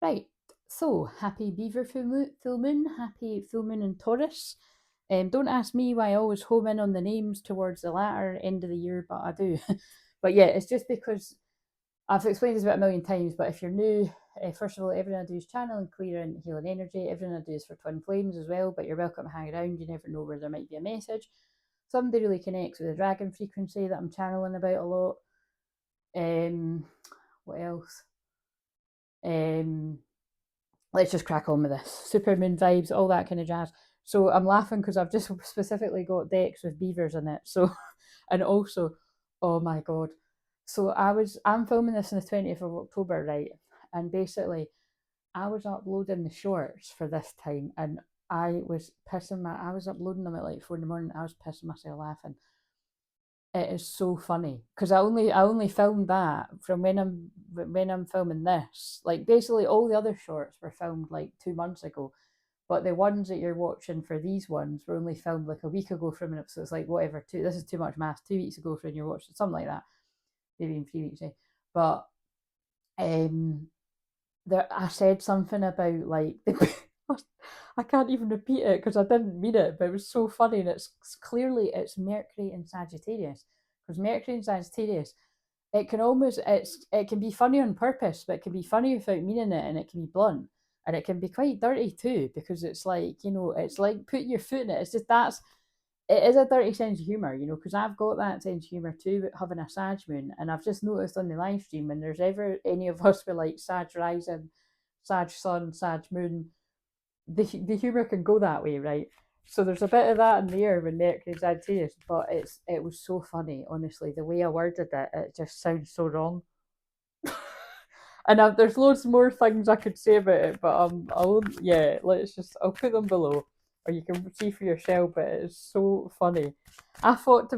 Right, so happy Beaver full moon, happy full moon in Taurus. Don't ask me why I always home in on the names towards the latter end of the year, but I do. But yeah, it's just because I've explained this about a million times, but if you're new, first of all, everything I do is channeling, clearing, healing energy. Everything I do is for twin flames as well, but you're welcome to hang around. You never know where there might be a message. Somebody really connects with the dragon frequency that I'm channeling about a lot. Um, what else? Um, let's just crack on with this. Supermoon vibes, all that kind of jazz. So I'm laughing because I've just specifically got decks with beavers in it. So, and also, oh my god. So I'm filming this on the 20th of October, right? And basically, I was uploading the shorts for this time, and I was uploading them at like 4 in the morning. I was pissing myself laughing. It is so funny because I only filmed that from when I'm filming this. Like basically all the other shorts were filmed like 2 months ago, but the ones that you're watching for these ones were only filmed like a week ago from it. So it's like whatever. This is too much math. 2 weeks ago from when you're watching something like that, maybe in 3 weeks. But um, there I said something about like I can't even repeat it because I didn't mean it, but it was so funny, and it's clearly it's Mercury and Sagittarius, because Mercury and Sagittarius, it can be funny on purpose, but it can be funny without meaning it, and it can be blunt, and it can be quite dirty too, because it's like, it's like putting your foot in it. It's just it is a dirty sense of humour, because I've got that sense of humour too, having a Sag moon, and I've just noticed on the live stream when there's ever any of us with like Sag rising, Sag sun, Sag moon, the humour can go that way, right? So there's a bit of that in the air when Mercury's Sagittarius, but it was so funny, honestly. The way I worded it, it just sounds so wrong. And there's loads more things I could say about it, but yeah, I'll put them below, or you can see for yourself. But it's so funny. I thought,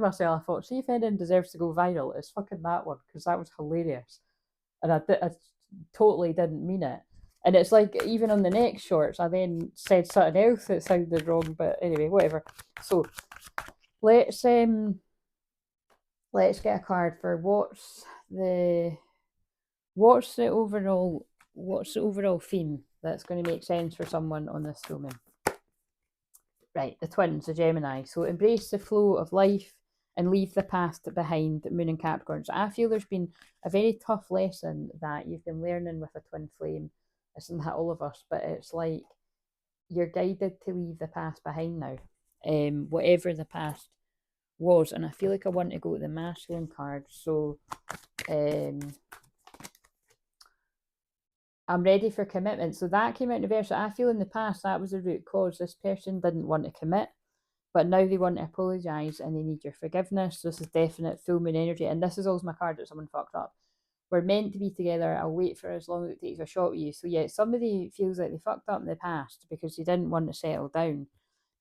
see if anything deserves to go viral, it's fucking that one, because that was hilarious, and I totally didn't mean it. And it's like even on the next shorts, I then said something else that sounded wrong. But anyway, whatever. So let's um let's get a card for the What's the overall theme that's going to make sense for someone on this filming? Right, the twins, the Gemini. So embrace the flow of life and leave the past behind, Moon and Capricorn. So I feel there's been a very tough lesson that you've been learning with a twin flame. Isn't that all of us? But it's like you're guided to leave the past behind now. Whatever the past was. And I feel like I want to go to the masculine card. So um I'm ready for commitment. So that came out in reverse. So I feel in the past that was the root cause. This person didn't want to commit, but now they want to apologise and they need your forgiveness. This is definite full moon energy. And this is also my card that someone fucked up. We're meant to be together. I'll wait for as long as it takes a shot with you. So yeah, somebody feels like they fucked up in the past because they didn't want to settle down.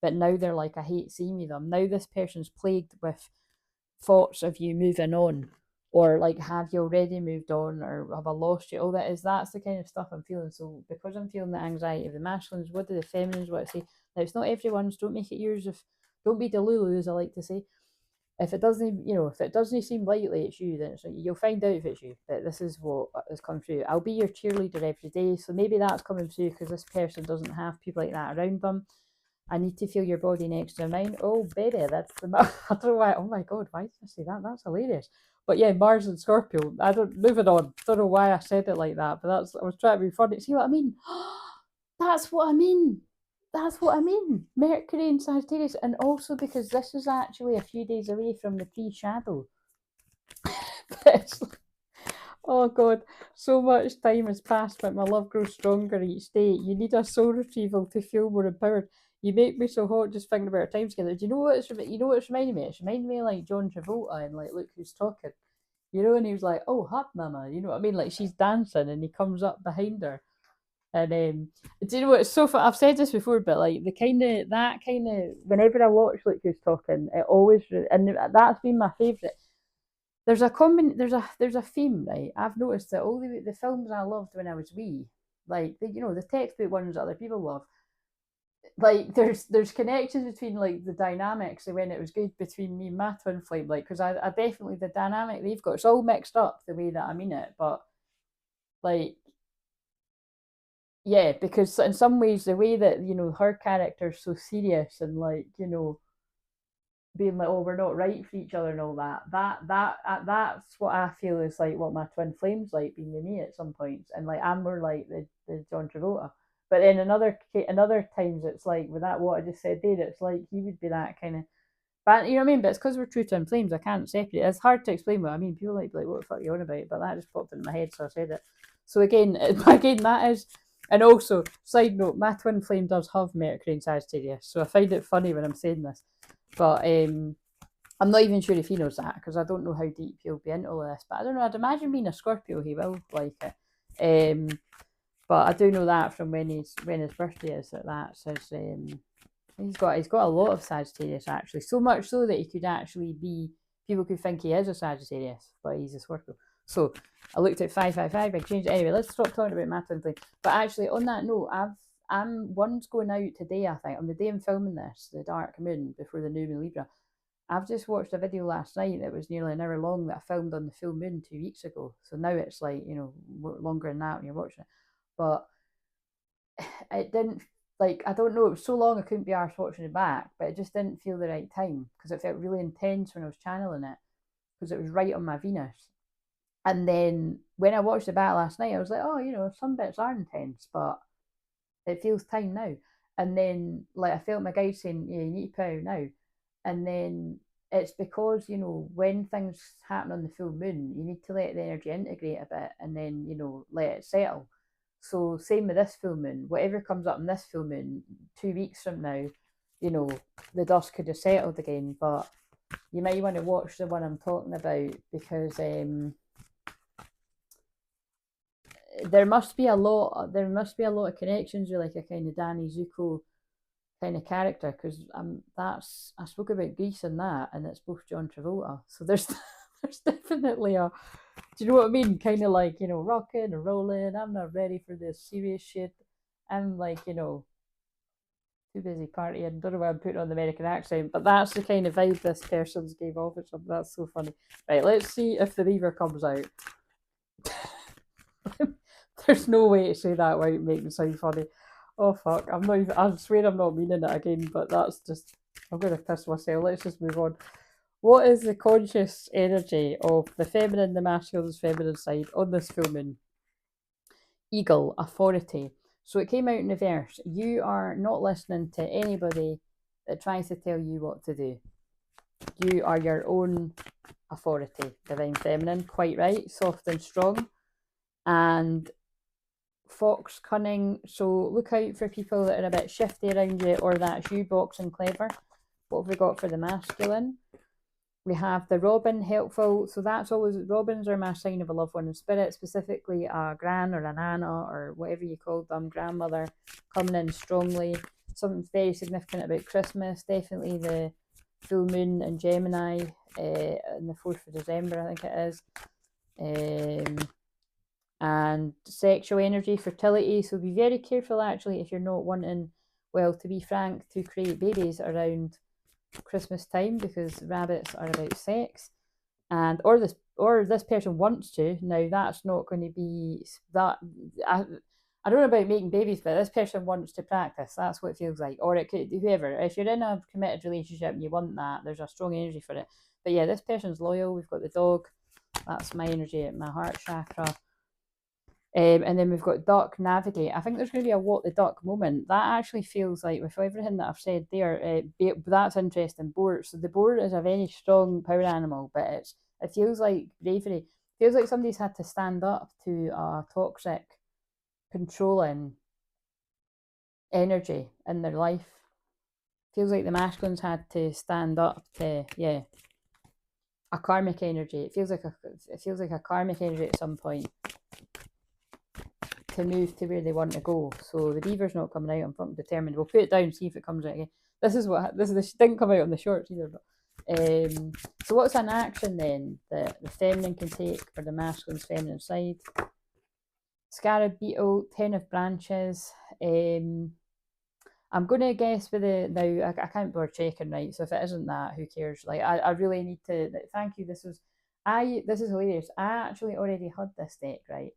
But now they're like, I hate seeing me them. Now this person's plagued with thoughts of you moving on, or like have you already moved on, or have I lost you, all that's the kind of stuff I'm feeling. So because I'm feeling the anxiety of the masculines, what do the feminines want to say? Now it's not everyone's, don't make it yours. If don't be delulu, as I like to say. If it doesn't seem likely it's you, then you'll find out if it's you. But this is what has come through. I'll be your cheerleader every day. So maybe that's coming through because this person doesn't have people like that around them. I need to feel your body next to mine. Oh, baby, that's the. I don't know why. Oh my god, why did I say that? That's hilarious. But yeah, Mars and Scorpio. I don't. Moving on. Don't know why I said it like that, but I was trying to be funny. See what I mean? That's what I mean. That's what I mean. Mercury and Sagittarius, and also because this is actually a few days away from the pre-shadow. Oh god, so much time has passed, but my love grows stronger each day. You need a soul retrieval to feel more empowered. You make me so hot just thinking about our time together. Do you know what it's reminding me? It's reminding me of like John Travolta and like Look Who's Talking. And he was like, "Oh, hot mama," you know what I mean? Like she's dancing and he comes up behind her. And do you know what? It's so fun. I've said this before, but like whenever I watch Look Who's Talking, it always and that's been my favourite. There's a theme, right? I've noticed that all the films I loved when I was wee, like the textbook ones that other people love, like there's connections between like the dynamics and when it was good between me and my twin flame, like because I definitely the dynamic they've got, it's all mixed up the way that I mean it, but like Yeah, because in some ways the way that, you know, her character's so serious and like, you know, being like, oh, we're not right for each other and all that. That's what I feel is like what my twin flames like being with me at some points, and like I'm more like the John Travolta. But then another times it's like with that what I just said there, it's like he would be that kind of. But you know what I mean. But it's because we're true twin flames. I can't separate it. It's hard to explain what I mean. People like what the fuck are you on about? But that just popped into my head, so I said it. So again, again that is. And also, side note, my twin flame does have Mercury in Sagittarius, so I find it funny when I'm saying this. But I'm not even sure if he knows that because I don't know how deep he'll be into all of this. But I don't know. I'd imagine being a Scorpio, he will like it. But I do know that from when his birthday is that that's his. He's got a lot of Sagittarius actually, so much so that he could actually be. People could think he is a Sagittarius, but he's a Scorpio. So I looked at 555. I changed it anyway. Let's stop talking about my twin flame. But actually, on that note, one's going out today. I think on the day I'm filming this, the dark moon before the new moon Libra. I've just watched a video last night that was nearly an hour long that I filmed on the full moon 2 weeks ago. So now it's like, you know, longer than that when you're watching it. But it didn't, like, I don't know, it was so long I couldn't be arsed watching it back, but it just didn't feel the right time because it felt really intense when I was channeling it because it was right on my Venus. And then when I watched it back last night, I was like, oh, you know, some bits are intense, but it feels time now. And then, like, I felt my guide saying, yeah, you need to put out now. And then it's because, you know, when things happen on the full moon, you need to let the energy integrate a bit and then, you know, let it settle. So, same with this full moon, whatever comes up in this full moon, 2 weeks from now, you know, the dust could have settled again. But you might want to watch the one I'm talking about because there must be a lot of connections with like a kind of Danny Zuko kind of character because that's I spoke about Greece and that, and it's both John Travolta. So there's there's definitely a, do you know what I mean? Kind of like, you know, rocking and rolling. I'm not ready for this serious shit. I'm like, you know, too busy partying. Don't know why I'm putting on the American accent, but that's the kind of vibe this person's gave off or something. That's so funny. Right, let's see if the Beaver comes out. There's no way to say that without making it sound funny. Oh fuck! I'm not even. I swear I'm not meaning it again, but that's just. I'm gonna piss myself. Let's just move on. What is the conscious energy of the feminine, the masculine's feminine side on this full moon? Eagle, authority. So it came out in reverse. You are not listening to anybody that tries to tell you what to do. You are your own authority. Divine feminine, quite right. Soft and strong. And fox cunning, so look out for people that are a bit shifty around you, or that's you, box and clever. What have we got for the masculine? We have the robin, helpful, so that's always, robins are my sign of a loved one in spirit, specifically a gran or a nana or whatever you call them, grandmother, coming in strongly. Something very significant about Christmas, definitely the full moon in Gemini on the 4th of December, I think it is. And sexual energy, fertility. So be very careful actually if you're not wanting, well, to be frank, to create babies around Christmas time because rabbits are about sex, and or this person wants to. Now that's not going to be that. I don't know about making babies, but this person wants to practice. That's what it feels like. Or it could, whoever. If you're in a committed relationship and you want that, there's a strong energy for it. But yeah, this person's loyal. We've got the dog. That's my energy at my heart chakra. And then we've got duck, navigate. I think there's going to be a what the duck moment. That actually feels like, with everything that I've said there, that's interesting. Boar. So the boar is a very strong power animal, but it feels like bravery. It feels like somebody's had to stand up to a toxic, controlling energy in their life. Feels like the masculines had to stand up to, yeah, a karmic energy. It feels like a karmic energy at some point to move to where they want to go. So the beaver's not coming out. I'm fucking determined. We'll put it down and see if it comes out again. This didn't come out on the shorts either. But so what's an action then that the feminine can take for the masculine's feminine side? Scarab beetle, 10 of branches. I'm going to guess with the, now I can't bother checking, right? So if it isn't that, who cares? Like I really need to, thank you. This is hilarious. I actually already had this deck, right?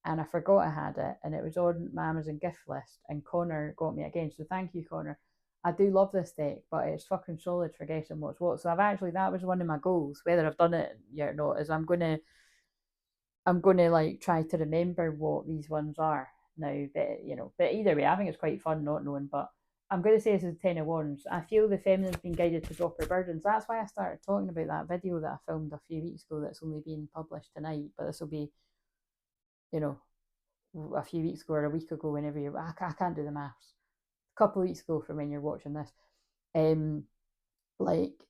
and I forgot I had it, and it was on my Amazon gift list, and Connor got me again. So thank you, Connor. I do love this deck, but it's fucking solid for guessing what's what. So I've actually, that was one of my goals, whether I've done it yet or not, is I'm gonna like try to remember what these ones are now. But but either way, I think it's quite fun not knowing. But I'm going to say this is the Ten of Wands. I feel the feminine's been guided to drop her burdens. That's why I started talking about that video that I filmed a few weeks ago that's only being published tonight. But this will be, a few weeks ago or a week ago, whenever you're, I can't do the maths. A couple of weeks ago from when you're watching this. Like,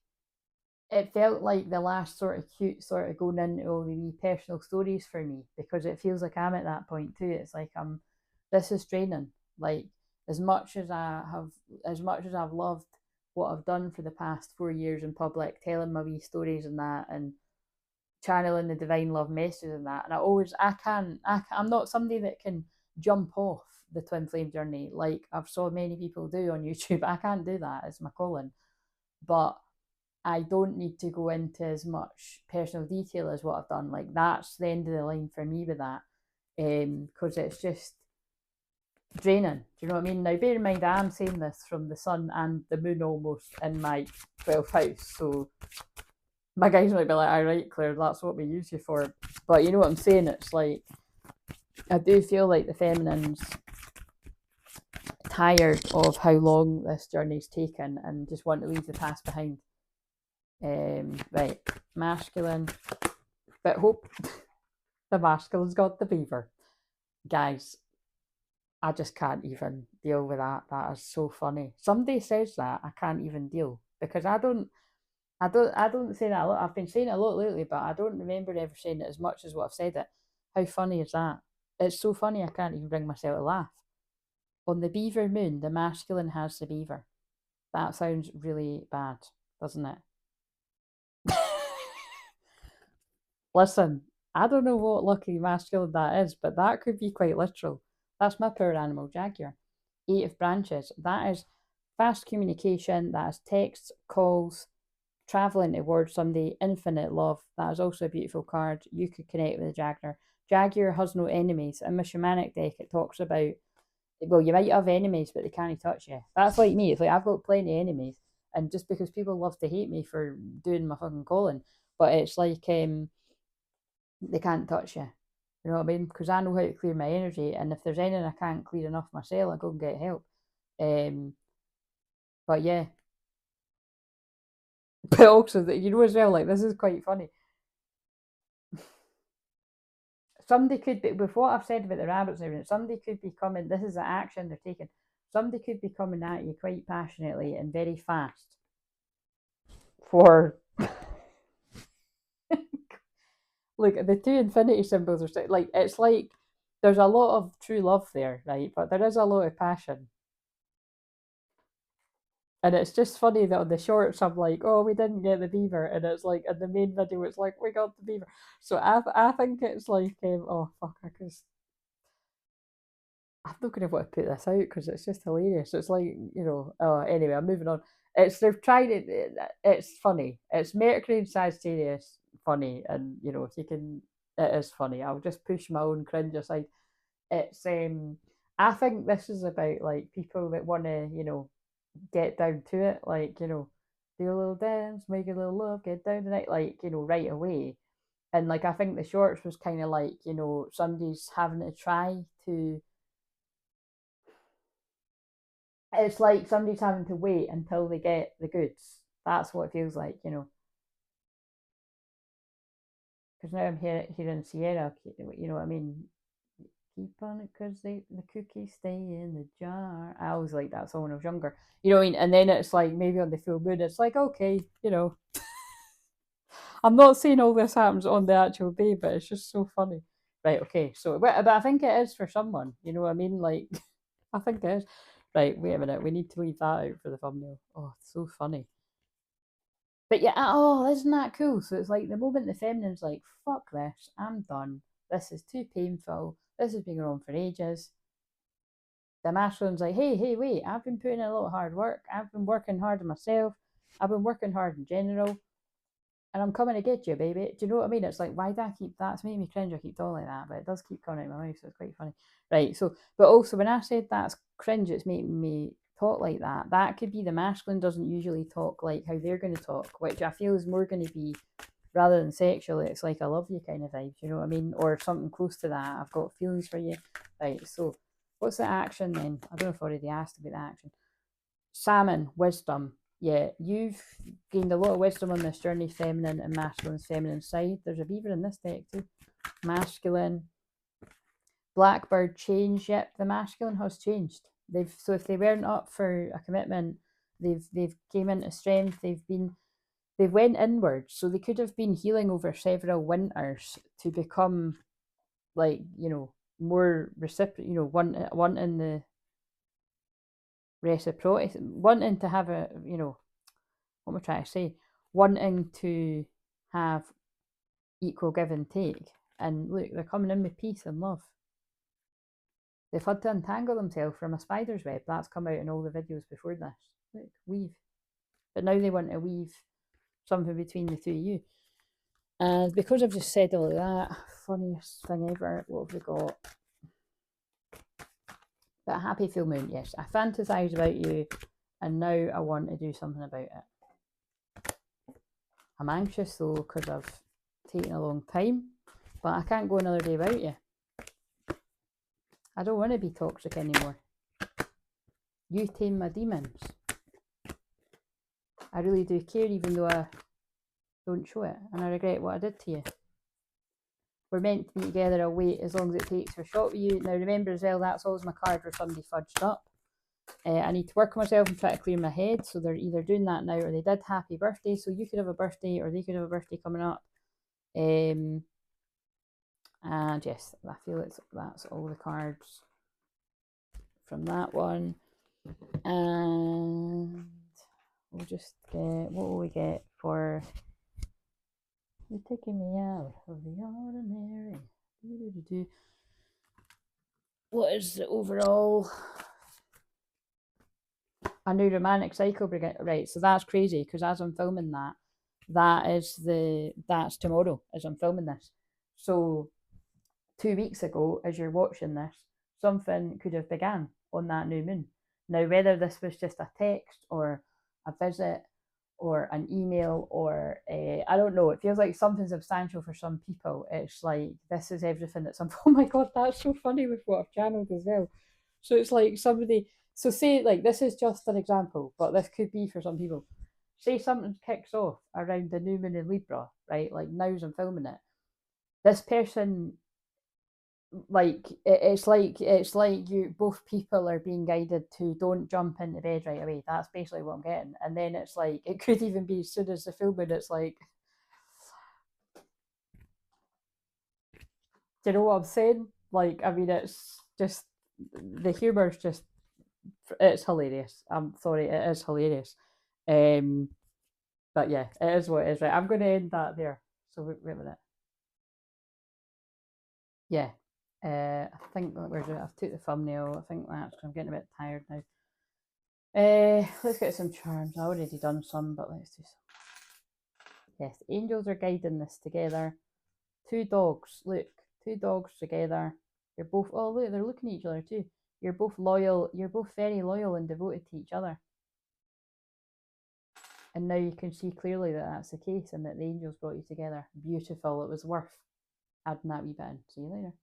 it felt like the last sort of cute sort of going into all the wee personal stories for me, because it feels like I'm at that point too. It's like this is draining. Like, as much as I've loved what I've done for the past 4 years in public, telling my wee stories and that, and channeling the divine love messages and that, and I'm not somebody that can jump off the twin flame journey like I've saw many people do on YouTube. I can't do that. It's my calling. But I don't need to go into as much personal detail as what I've done. Like, that's the end of the line for me with that, because it's just draining. Do you know what I mean? Now, bear in mind, I am saying this from the sun and the moon almost in my 12th house, so my guys might be like, all right, Claire, that's what we use you for. But you know what I'm saying? It's like, I do feel like the feminine's tired of how long this journey's taken and just want to leave the past behind. Right, masculine. But hope the masculine's got the beaver. Guys, I just can't even deal with that. That is so funny. Somebody says that, I can't even deal, because I don't say that a lot. I've been saying it a lot lately, but I don't remember ever saying it as much as what I've said it. How funny is that? It's so funny I can't even bring myself to laugh. On the beaver moon, the masculine has the beaver. That sounds really bad, doesn't it? Listen, I don't know what lucky masculine that is, but that could be quite literal. That's my power animal, Jaguar. 8 of branches. That is fast communication. That is texts, calls, traveling towards somebody, infinite love. That is also a beautiful card. You could connect with the Jaguar. Jaguar has no enemies. In my shamanic deck, it talks about, well, you might have enemies, but they can't touch you. That's like me. It's like I've got plenty of enemies, and just because people love to hate me for doing my fucking calling, but it's like they can't touch you. You know what I mean? Because I know how to clear my energy, and if there's anything I can't clear enough myself, I go and get help. But yeah, but also that as well, like, this is quite funny. Somebody could be, with what I've said about the rabbits and everything, somebody could be coming. This is the action they're taking. Somebody could be coming at you quite passionately and very fast for. Look, the two infinity symbols are like, it's like there's a lot of true love there, right? But there is a lot of passion. And it's just funny that on the shorts I'm like, oh, we didn't get the beaver, and it's like in the main video it's like, we got the beaver. So I think it's like, oh fuck, I'm not going to want to put this out because it's just hilarious. It's like, anyway, I'm moving on. They're trying it. It's funny. It's Mercury and Sagittarius funny, and if you can, it is funny. I'll just push my own cringe aside. It's I think this is about like people that want to get down to it, like do a little dance, make a little love, get down tonight, like right away. And like I think the shorts was kind of like somebody's having to try to. It's like somebody's having to wait until they get the goods. That's what it feels like, Because now I'm hearing Sierra, you know what I mean? Keep on it because the cookies stay in the jar. I always liked that song when I was younger. You know what I mean? And then it's like maybe on the full moon, it's like, okay, I'm not saying all this happens on the actual day, but it's just so funny. Right, okay. So, but I think it is for someone. You know what I mean? Like, I think it is. Right, wait a minute. We need to leave that out for the thumbnail. Oh, it's so funny. But yeah, oh, isn't that cool? So it's like the moment the feminine's like, fuck this, I'm done. This is too painful. This has been going on for ages. The masculine's like, hey, wait, I've been putting in a lot of hard work. I've been working hard on myself. I've been working hard in general. and I'm coming to get you, baby. Do you know what I mean? It's like, why do I keep that's making me cringe? I keep talking like that, but it does keep coming out of my mouth, so it's quite funny. Right, so, but also when I said that's cringe, it's making me talk like that. That could be the masculine doesn't usually talk like how they're going to talk, which I feel is more going to be, rather than sexually, it's like I love you kind of vibe, you know what I mean? Or something close to that. I've got feelings for you. Right, so what's the action then? I don't know if I already asked about the action. SHAMAN, wisdom. Yeah, you've gained a lot of wisdom on this journey, feminine and masculine, feminine side. There's a beaver in this deck too. Masculine. Blackbird change. Yep, the masculine has changed. So if they weren't up for a commitment, they've came into strength. They've went inwards. So they could have been healing over several winters to become like, you know, more reciprocal, you know, wanting the reciprocity, wanting to have a, you know, what am I trying to say? Wanting to have equal give and take. And look, they're coming in with peace and love. They've had to untangle themselves from a spider's web. That's come out in all the videos before this. Look, weave. But now they want to weave something between the two of you. And because I've just said all of that, funniest thing ever, what have we got? But a happy full moon, yes. I fantasize about you, and now I want to do something about it. I'm anxious though, because I've taken a long time, but I can't go another day without you. I don't want to be toxic anymore. You tame my demons. I really do care, even though I don't show it, and I regret what I did to you. We're meant to be together. I'll wait as long as it takes for a shot with you. Now remember as well, that's always my card where somebody fudged up. I need to work on myself and try to clear my head. So they're either doing that now or they did happy birthday. So you could have a birthday or they could have a birthday coming up. And yes, I feel that's all the cards from that one. And we'll just get, what will we get for you're taking me out of the ordinary? What is the overall? A new romantic cycle begin. Right, so that's crazy because as I'm filming that, that's tomorrow as I'm filming this. So 2 weeks ago, as you're watching this, something could have began on that new moon. Now, whether this was just a text or a visit or an email or I don't know, it feels like something substantial for some people. It's like this is everything that's oh my god, that's so funny with what I've channeled as well. So it's like somebody, so say like this is just an example, but this could be for some people. Say something kicks off around the new moon in Libra, right? Like now as I'm filming it, this person, like it's like you both people are being guided to don't jump into bed right away. That's basically what I'm getting. And then it's like it could even be as soon as the filming, it's like, do you know what I'm saying? Like, I mean, it's just the humor is just, it's hilarious. I'm sorry, it is hilarious. Um, but yeah, it is what it is. Right, I'm going to end that there. So wait a minute. Yeah, I think we're doing. I've took the thumbnail. I think that's because I'm getting a bit tired now. Let's get some charms. I already done some, but let's do some. Yes, angels are guiding this together. Two dogs. Look, two dogs together. You're both. Oh, look, they're looking at each other too. You're both loyal. You're both very loyal and devoted to each other. And now you can see clearly that that's the case, and that the angels brought you together. Beautiful. It was worth adding that wee bit in. See you later.